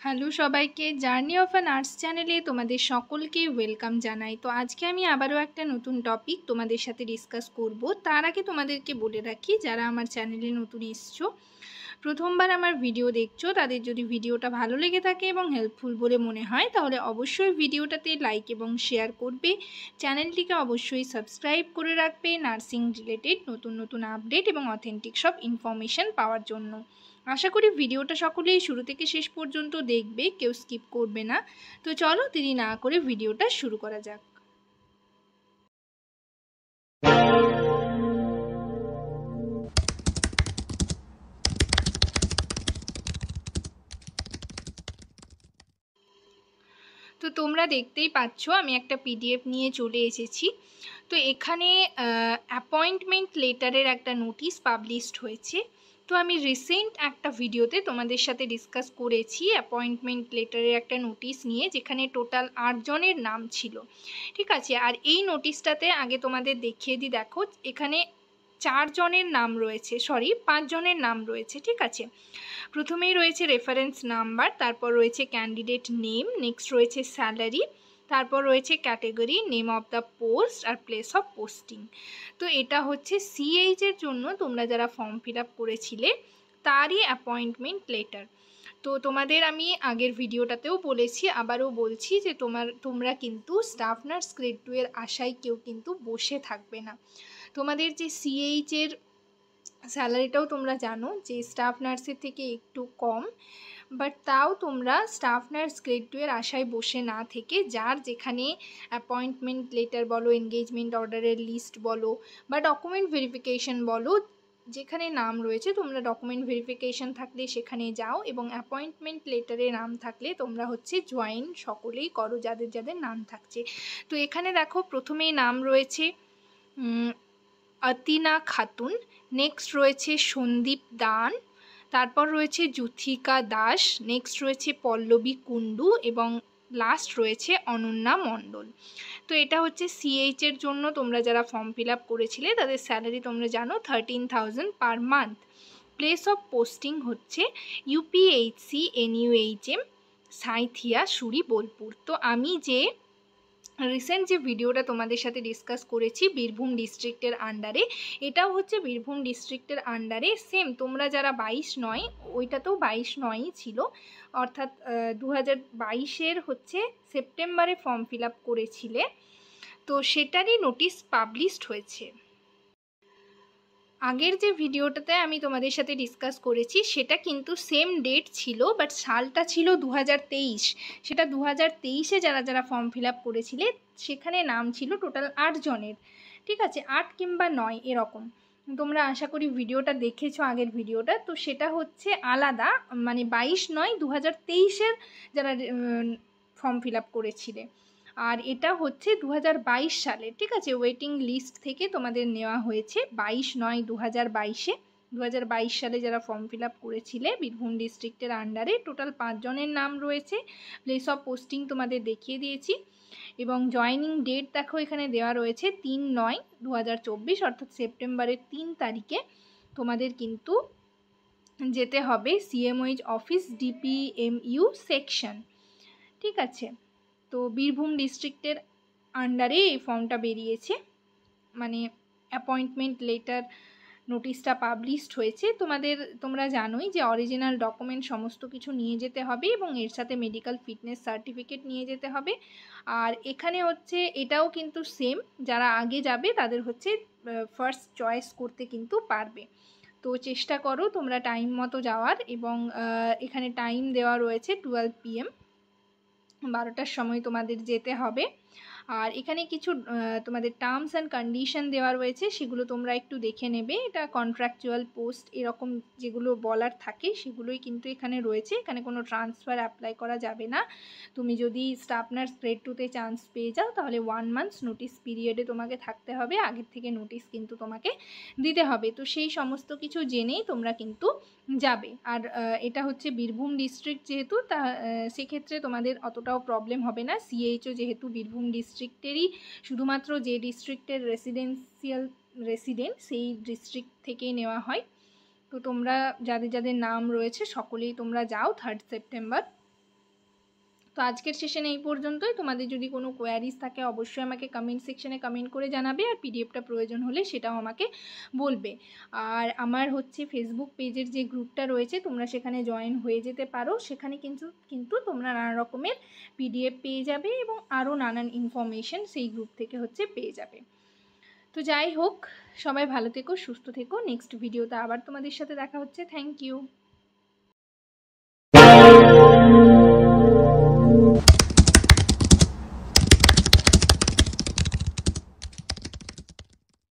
Hello সবাইকে, journey of an arts চ্যানেলে তোমাদের সকলকে ওয়েলকাম জানাই। তো আজকে আমি আবারও একটা নতুন টপিক তোমাদের সাথে ডিসকাস করব। তার আগে তোমাদেরকে বলে রাখি, যারা আমার চ্যানেলে নতুন এসছো, প্রথমবার আমার ভিডিও দেখছো, তাদের যদি ভিডিওটা ভালো লেগে থাকে এবং হেল্পফুল বলে মনে হয়, তাহলে অবশ্যই ভিডিওটাতে লাইক এবং শেয়ার করবে। চ্যানেলটিকে অবশ্যই সাবস্ক্রাইব করে রাখবে নার্সিং রিলেটেড নতুন নতুন আপডেট এবং অথেন্টিক সব ইনফরমেশান পাওয়ার জন্য। আশা করি ভিডিওটা সকলেই শুরু থেকে শেষ পর্যন্ত দেখবে, কেউ স্কিপ করবে না। তো চলো দেরি না করে ভিডিওটা শুরু করা যাক। তো তোমরা দেখতেই পাচ্ছ আমি একটা পিডিএফ নিয়ে চলে এসেছি। তো এখানে অ্যাপয়েন্টমেন্ট লেটারের একটা নোটিশ পাবলিশড হয়েছে। তো আমি রিসেন্ট একটা ভিডিওতে তোমাদের সাথে ডিসকাস করেছি অ্যাপয়েন্টমেন্ট লেটারের একটা নোটিশ নিয়ে, যেখানে টোটাল 8 জনের নাম ছিল। ঠিক আছে, আর এই নোটিশটাতে আগে তোমাদের দেখিয়ে দিই। দেখো এখানে 4 জনের নাম রয়েছে, 5 জনের নাম রয়েছে। ঠিক আছে, প্রথমেই রয়েছে রেফারেন্স নাম্বার, তারপর রয়েছে ক্যান্ডিডেট নেম, নেক্সট রয়েছে স্যালারি, তারপর রয়েছে category, name of the post আর প্লেস অফ পোস্টিং। তো এটা হচ্ছে সিএইচের জন্য তোমরা যারা ফর্ম ফিল আপ করেছিলে তারই অ্যাপয়েন্টমেন্ট লেটার। তো তোমাদের আমি আগের ভিডিওটাতেও বলেছি, আবারও বলছি যে তোমরা কিন্তু স্টাফ নার্স গ্রেড 2 এর আশায় কেউ কিন্তু বসে থাকবে না। তোমাদের যে সিএইচের স্যালারিটাও তোমরা জানো যে স্টাফ নার্সের থেকে একটু কম, বাট তাও তোমরা স্টাফ নার্স গ্রেড 2 এর আশায় বসে না থেকে যার যেখানে অ্যাপয়েন্টমেন্ট লেটার বলো, এনগেজমেন্ট অর্ডারের লিস্ট বলো বা ডকুমেন্ট ভেরিফিকেশন বলো, যেখানে নাম রয়েছে তোমরা ডকুমেন্ট ভেরিফিকেশন থাকলে সেখানে যাও, এবং অ্যাপয়েন্টমেন্ট লেটারে নাম থাকলে তোমরা হচ্ছে জয়েন সকলেই করো, যাদের যাদের নাম থাকছে। তো এখানে দেখো প্রথমেই নাম রয়েছে আতিনা খাতুন, নেক্সট রয়েছে সন্দীপ দান, তারপর রয়েছে যুথিকা দাস, নেক্সট রয়েছে পল্লবী কুণ্ডু এবং লাস্ট রয়েছে অনন্যা মণ্ডল। তো এটা হচ্ছে সিএইচের জন্য তোমরা যারা ফর্ম ফিল আপ করেছিলে তাদের স্যালারি তোমরা জানো 13,000 per month. Place of posting হচ্ছে ইউপিএইচসি এনইউএইচএম সাঁইথিয়া সুরি বোলপুর। তো আমি যে রিসেন্ট যে ভিডিওটা তোমাদের সাথে ডিসকাস করেছি বীরভূম ডিস্ট্রিক্টের আন্ডারে, এটাও হচ্ছে বীরভূম ডিস্ট্রিক্টের আন্ডারে। সেম তোমরা যারা 22/9, ওইটাতেও 22/9ই ছিল, অর্থাৎ 2022-এর হচ্ছে সেপ্টেম্বরে ফর্ম ফিল আপ করেছিলে, তো সেটারই নোটিশ পাবলিশড হয়েছে। আগের যে ভিডিওটাতে আমি তোমাদের সাথে ডিসকাস করেছি সেটা কিন্তু সেম ডেট ছিল, বাট সালটা ছিল 2023। সেটা 2023-এ যারা যারা ফর্ম ফিল আপ করেছিলে সেখানে নাম ছিল টোটাল 8 জনের। ঠিক আছে, 8 কিংবা 9 এরকম। তোমরা আশা করি ভিডিওটা দেখেছো আগের ভিডিওটা, তো সেটা হচ্ছে আলাদা, মানে 22/9 2023-এর যারা ফর্ম ফিল আপ করেছিলে। আর এটা হচ্ছে 2022 সালে। ঠিক আছে, ওয়েটিং লিস্ট থেকে তোমাদের নেওয়া হয়েছে 22/9/2022-এ। 2022 সালে যারা ফর্ম ফিল আপ করেছিলে বীরভূম ডিস্ট্রিক্টের আন্ডারে টোটাল 5 জনের নাম রয়েছে। প্লেস অফ পোস্টিং তোমাদের দেখিয়ে দিয়েছি, এবং জয়নিং ডেট দেখো এখানে দেওয়া রয়েছে 3/9/2024, অর্থাৎ সেপ্টেম্বরের 3 তারিখে তোমাদের কিন্তু যেতে হবে সিএমওইচ অফিস ডিপিএমইউ সেকশন। ঠিক আছে, তো বীরভূম ডিস্ট্রিক্টের আন্ডারে এই ফর্মটা বেরিয়েছে, মানে অ্যাপয়েন্টমেন্ট লেটার নোটিশটা পাবলিশড হয়েছে। তোমরা জানোই যে অরিজিনাল ডকুমেন্ট সমস্ত কিছু নিয়ে যেতে হবে এবং এর সাথে মেডিকেল ফিটনেস সার্টিফিকেট নিয়ে যেতে হবে। আর এখানে হচ্ছে এটাও কিন্তু সেম, যারা আগে যাবে তাদের হচ্ছে ফার্স্ট চয়েস করতে কিন্তু পারবে। তো চেষ্টা করো তোমরা টাইম মতো যাওয়ার, এবং এখানে টাইম দেওয়া রয়েছে 12 PM, 12টার সময় তোমাদের যেতে হবে। আর এখানে কিছু তোমাদের টার্মস অ্যান্ড কন্ডিশন দেওয়া রয়েছে, সেগুলো তোমরা একটু দেখে নেবে। এটা কন্ট্রাকচুয়াল পোস্ট এরকম যেগুলো বলার থাকে সেগুলোই কিন্তু এখানে রয়েছে। এখানে কোনো ট্রান্সফার অ্যাপ্লাই করা যাবে না। তুমি যদি স্টাফ নার্স গ্রেড 2-তে চান্স পেয়ে যাও তাহলে 1 মান্থস নোটিস পিরিয়ডে তোমাকে থাকতে হবে, আগের থেকে নোটিস কিন্তু তোমাকে দিতে হবে। তো সেই সমস্ত কিছু জেনেই তোমরা কিন্তু যাবে। আর এটা হচ্ছে বীরভূম ডিস্ট্রিক্ট যেহেতু, তা সেক্ষেত্রে তোমাদের অতটাও প্রবলেম হবে না। সিএইচও যেহেতু বীরভূম ডিস্ট্রিক্টেরই, শুধুমাত্র যে ডিস্ট্রিক্টের রেসিডেন্ট সেই ডিস্ট্রিক্ট থেকেই নেওয়া হয়। তো তোমরা যাদের যাদের নাম রয়েছে সকলেই তোমরা যাও 3 সেপ্টেম্বর। তো আজকের সেশন এই পর্যন্তই। তোমাদের যদি কোনো কোয়ারিজ থাকে অবশ্যই আমাকে কমেন্ট সেকশনে কমেন্ট করে জানাবে, আর পিডিএফটা প্রয়োজন হলে সেটাও আমাকে বলবে। আর আমার হচ্ছে ফেসবুক পেজের যে গ্রুপটা রয়েছে তোমরা সেখানে জয়েন হয়ে যেতে পারো। সেখানে কিন্তু তোমরা নানা রকমের পিডিএফ পেয়ে যাবে এবং আরও নানান ইনফরমেশন সেই গ্রুপ থেকে পেয়ে যাবে। তো যাই হোক, সবাই ভালো থেকো, সুস্থ থেকো। নেক্সট ভিডিওতে আবার তোমাদের সাথে দেখা হচ্ছে। Thank you.